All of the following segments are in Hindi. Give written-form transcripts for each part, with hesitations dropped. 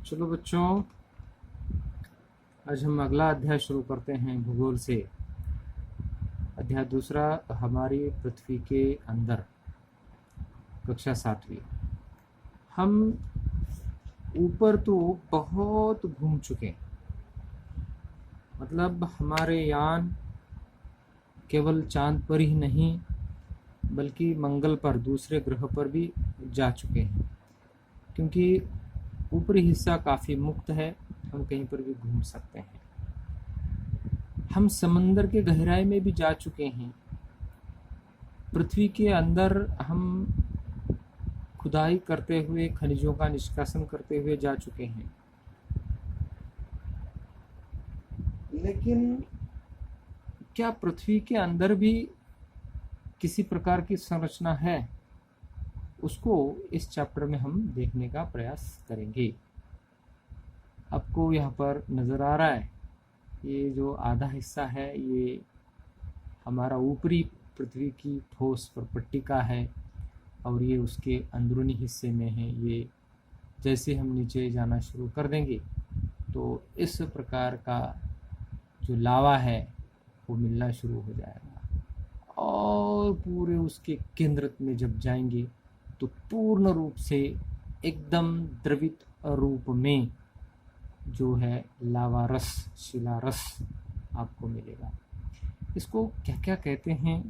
चलो बच्चों, आज हम अगला अध्याय शुरू करते हैं भूगोल से। अध्याय दूसरा, हमारी पृथ्वी के अंदर, कक्षा 7वीं। हम ऊपर तो बहुत घूम चुके हैं, मतलब हमारे यान केवल चांद पर ही नहीं बल्कि मंगल पर, दूसरे ग्रह पर भी जा चुके हैं, क्योंकि ऊपरी हिस्सा काफ़ी मुक्त है, हम कहीं पर भी घूम सकते हैं। हम समंदर के गहराई में भी जा चुके हैं। पृथ्वी के अंदर हम खुदाई करते हुए, खनिजों का निष्कासन करते हुए जा चुके हैं। लेकिन क्या पृथ्वी के अंदर भी किसी प्रकार की संरचना है? उसको इस चैप्टर में हम देखने का प्रयास करेंगे। आपको यहाँ पर नज़र आ रहा है, ये जो आधा हिस्सा है ये हमारा ऊपरी पृथ्वी की ठोस पट्टिका है, और ये उसके अंदरूनी हिस्से में है। ये जैसे हम नीचे जाना शुरू कर देंगे तो इस प्रकार का जो लावा है वो मिलना शुरू हो जाएगा, और पूरे उसके केंद्र में जब जाएंगे तो पूर्ण रूप से एकदम द्रवित रूप में जो है लावा रस, शिला रस आपको मिलेगा। इसको क्या क्या कहते हैं,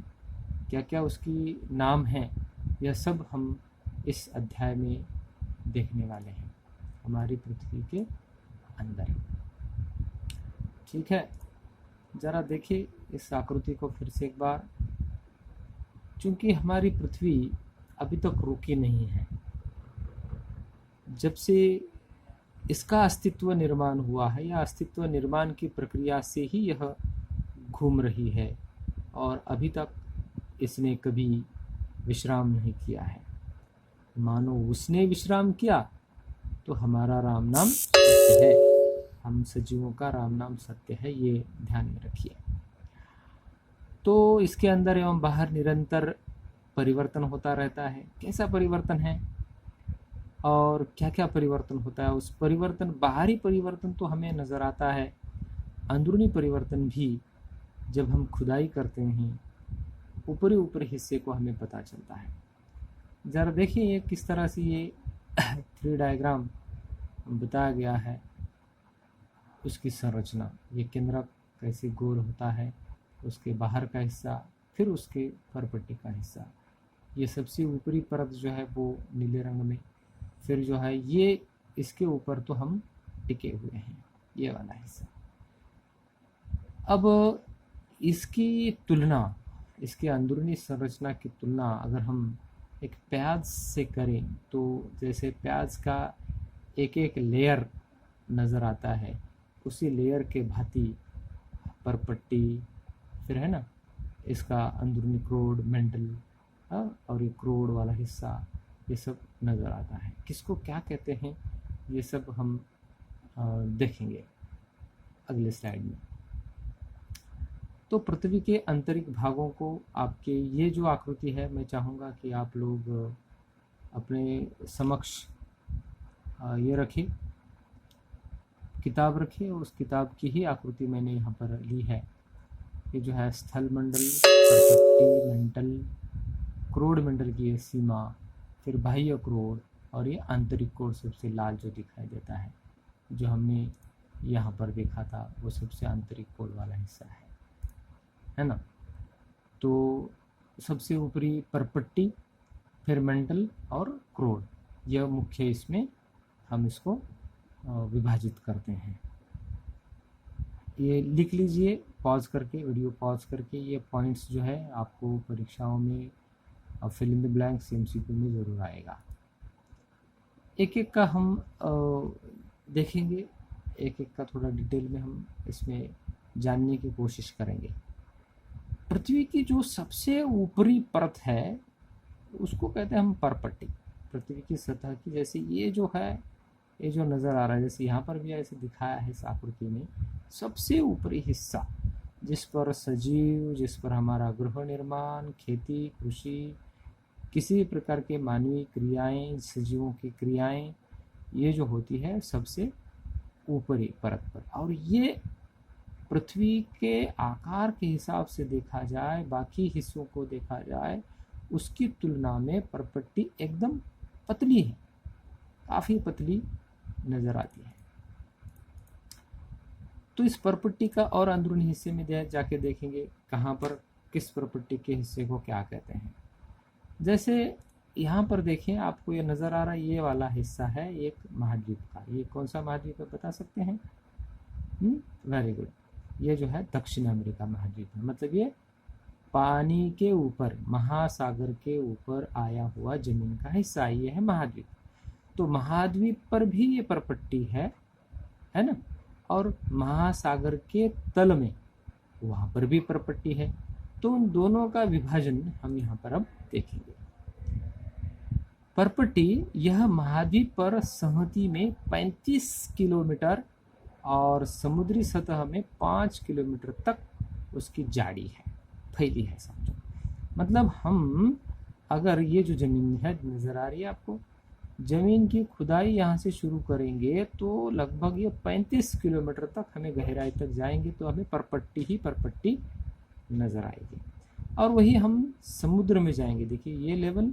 क्या क्या उसकी नाम है, यह सब हम इस अध्याय में देखने वाले हैं, हमारी पृथ्वी के अंदर। ठीक है, ज़रा देखिए इस आकृति को फिर से एक बार। चूंकि हमारी पृथ्वी अभी तक रुकी नहीं है, जब से इसका अस्तित्व निर्माण हुआ है, या अस्तित्व निर्माण की प्रक्रिया से ही यह घूम रही है, और अभी तक इसने कभी विश्राम नहीं किया है। मानो उसने विश्राम किया तो हमारा राम नाम सत्य है, हम सजीवों का राम नाम सत्य है, ये ध्यान में रखिए। तो इसके अंदर एवं बाहर निरंतर परिवर्तन होता रहता है। कैसा परिवर्तन है और क्या क्या परिवर्तन होता है? उस परिवर्तन, बाहरी परिवर्तन तो हमें नज़र आता है, अंदरूनी परिवर्तन भी जब हम खुदाई करते हैं ऊपरी ऊपरी हिस्से को हमें पता चलता है। ज़रा देखिए ये किस तरह से ये 3 डायग्राम बताया गया है, उसकी संरचना। ये केंद्रक कैसे गोल होता है, उसके बाहर का हिस्सा, फिर उसके परपट्टी का हिस्सा, ये सबसे ऊपरी परत जो है वो नीले रंग में, फिर जो है ये इसके ऊपर तो हम टिके हुए हैं, ये वाला हिस्सा। अब इसकी तुलना, इसके अंदरूनी संरचना की तुलना अगर हम एक प्याज से करें तो जैसे प्याज का एक एक लेयर नज़र आता है, उसी लेयर के भांति परपट्टी, फिर है ना इसका अंदरूनी क्रोड, मेंटल, और ये क्रोड वाला हिस्सा, ये सब नज़र आता है। किसको क्या कहते हैं ये सब हम देखेंगे अगले स्लाइड में। तो पृथ्वी के आंतरिक भागों को, आपके ये जो आकृति है, मैं चाहूँगा कि आप लोग अपने समक्ष ये रखें, किताब रखिए, उस किताब की ही आकृति मैंने यहाँ पर ली है। ये जो है स्थल मंडल, परपट्टी, मंडल, क्रोड मंडल की ये सीमा, फिर बाह्य क्रोड, और ये आंतरिक क्रोड सबसे लाल जो दिखाई देता है, जो हमने यहाँ पर देखा था, वो सबसे आंतरिक क्रोड वाला हिस्सा है ना। तो सबसे ऊपरी परपट्टी, फिर मंडल और क्रोड, यह मुख्य इसमें हम इसको विभाजित करते हैं। ये लिख लीजिए पॉज करके, वीडियो पॉज करके, ये पॉइंट्स जो है आपको परीक्षाओं में fill in the blanks MCQ में ज़रूर आएगा। एक एक का हम देखेंगे, एक एक का थोड़ा डिटेल में हम इसमें जानने की कोशिश करेंगे। पृथ्वी की जो सबसे ऊपरी परत है उसको कहते हैं हम परपट्टी। पृथ्वी की सतह की, जैसे ये जो है, ये जो नज़र आ रहा है, जैसे यहाँ पर भी ऐसे दिखाया है इस आकृति में, सबसे ऊपरी हिस्सा जिस पर सजीव, जिस पर हमारा गृह निर्माण, खेती, कृषि, किसी भी प्रकार के मानवीय क्रियाएं, सजीवों की क्रियाएं, ये जो होती है सबसे ऊपरी परत पर। और ये पृथ्वी के आकार के हिसाब से देखा जाए, बाकी हिस्सों को देखा जाए, उसकी तुलना में परपट्टी एकदम पतली है, काफ़ी पतली नज़र आती है। तो इस परपट्टी का और अंदरूनी हिस्से में जाके देखेंगे कहाँ पर किस परपट्टी के हिस्से को क्या कहते हैं। जैसे यहाँ पर देखें, आपको ये नज़र आ रहा है, ये वाला हिस्सा है एक महाद्वीप का। ये कौन सा महाद्वीप है बता सकते हैं? Very good. ये जो है दक्षिण अमेरिका महाद्वीप है। मतलब ये पानी के ऊपर, महासागर के ऊपर आया हुआ जमीन का हिस्सा, ये है महाद्वीप। तो महाद्वीप पर भी ये परपट्टी है ना, और महासागर के तल में वहाँ पर भी परपट्टी है। तो उन दोनों का विभाजन हम यहाँ पर अब देखेंगे। परपट्टी यह महाद्वीप पर सहमति में 35 किलोमीटर और समुद्री सतह में 5 किलोमीटर तक उसकी जाड़ी है, फैली है समझो। मतलब हम अगर ये जो ज़मीन है नज़र आ रही है आपको, ज़मीन की खुदाई यहाँ से शुरू करेंगे तो लगभग ये 35 किलोमीटर तक हमें गहराई तक जाएंगे तो हमें परपट्टी ही परपट्टी नज़र आएगी। और वही हम समुद्र में जाएंगे, देखिए ये लेवल,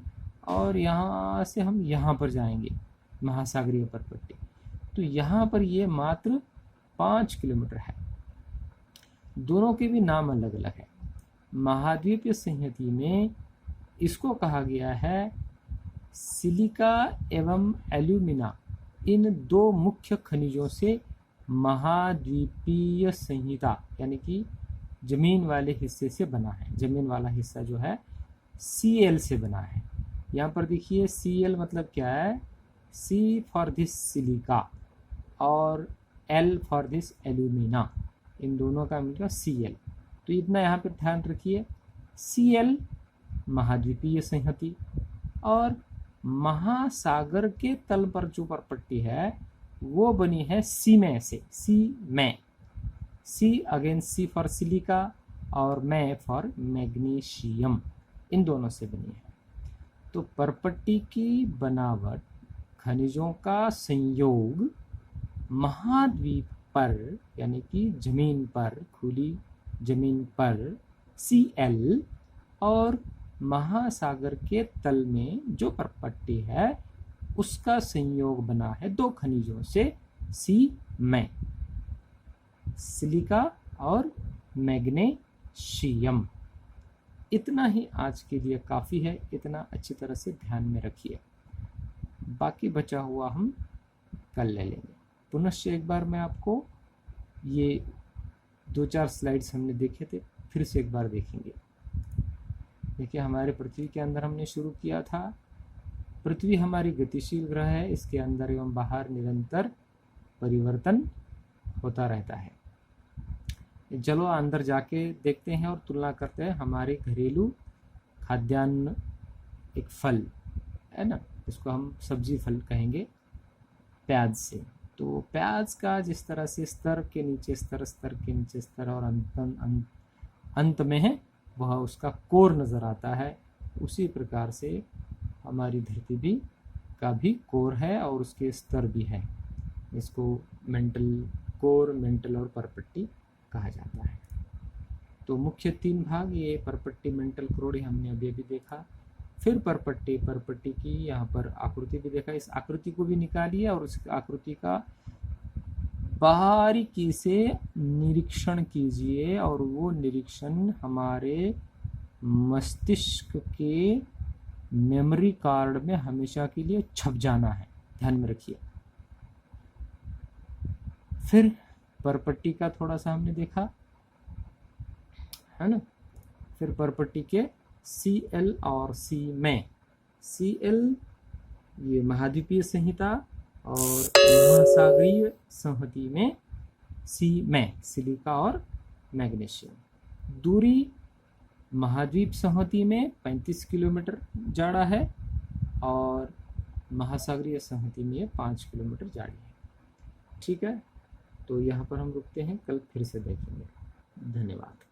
और यहाँ से हम यहाँ पर जाएंगे महासागरीय परपट्टी, तो यहाँ पर ये मात्र 5 किलोमीटर है। दोनों के भी नाम अलग अलग है। महाद्वीपीय संहति में इसको कहा गया है सिलिका एवं एल्यूमिना, इन दो मुख्य खनिजों से महाद्वीपीय संहिता यानी कि जमीन वाले हिस्से से बना है। जमीन वाला हिस्सा जो है Cl से बना है। यहाँ पर देखिए Cl मतलब क्या है, C फॉर दिस सिलिका और L फॉर दिस एल्यूमिना, इन दोनों का मिलकर Cl। तो इतना यहाँ पर ध्यान रखिए, Cl महाद्वीपीय संहति, और महासागर के तल पर जो परपट्टी है वो बनी है सीमे से, सीमे, see again C for silica और मै फॉर मैग्नीशियम, इन दोनों से बनी है। तो परपट्टी की बनावट, खनिजों का संयोग महाद्वीप पर यानी कि जमीन पर, खुली जमीन पर Cl, और महासागर के तल में जो परपट्टी है उसका संयोग बना है दो खनिजों से, सीमे, सिलिका और मैग्नीशियम। इतना ही आज के लिए काफ़ी है, इतना अच्छी तरह से ध्यान में रखिए। बाकी बचा हुआ हम कल ले लेंगे। पुनश्च एक बार मैं आपको ये 2-4 स्लाइड्स हमने देखे थे फिर से एक बार देखेंगे। देखिए हमारे पृथ्वी के अंदर हमने शुरू किया था। पृथ्वी हमारी गतिशील ग्रह है, इसके अंदर एवं बाहर निरंतर परिवर्तन होता रहता है। चलो अंदर जाके देखते हैं और तुलना करते हैं। हमारे घरेलू खाद्यान्न एक फल है ना, इसको हम सब्जी फल कहेंगे, प्याज से। तो प्याज का जिस तरह से स्तर के नीचे स्तर, स्तर के नीचे स्तर और अंत में है वह उसका कोर नज़र आता है, उसी प्रकार से हमारी धरती भी का भी कोर है और उसके स्तर भी है। इसको मेंटल कोर, मेंटल और परपट्टी कहा जाता है। तो मुख्य 3 भाग, ये परपट्टी, मेंटल, कोर हमने अभी अभी देखा। फिर परपट्टी, परपट्टी की यहाँ पर आकृति भी देखा। इस आकृति को भी निकालिए और उस आकृति का बारीकी से निरीक्षण कीजिए, और वो निरीक्षण हमारे मस्तिष्क के मेमोरी कार्ड में हमेशा के लिए छप जाना है, ध्यान में रखिए। फिर परपट्टी का थोड़ा सा हमने देखा है ना। फिर परपट्टी के Cl और सीमे, Cl ये महाद्वीपीय संहिता और महासागरीय संहति में सीमे, सिलिका और मैग्नीशियम। दूरी महाद्वीप संहति में 35 किलोमीटर जाड़ा है और महासागरीय संहति में 5 किलोमीटर जाड़ी है। ठीक है, तो यहाँ पर हम रुकते हैं, कल फिर से देखेंगे। धन्यवाद।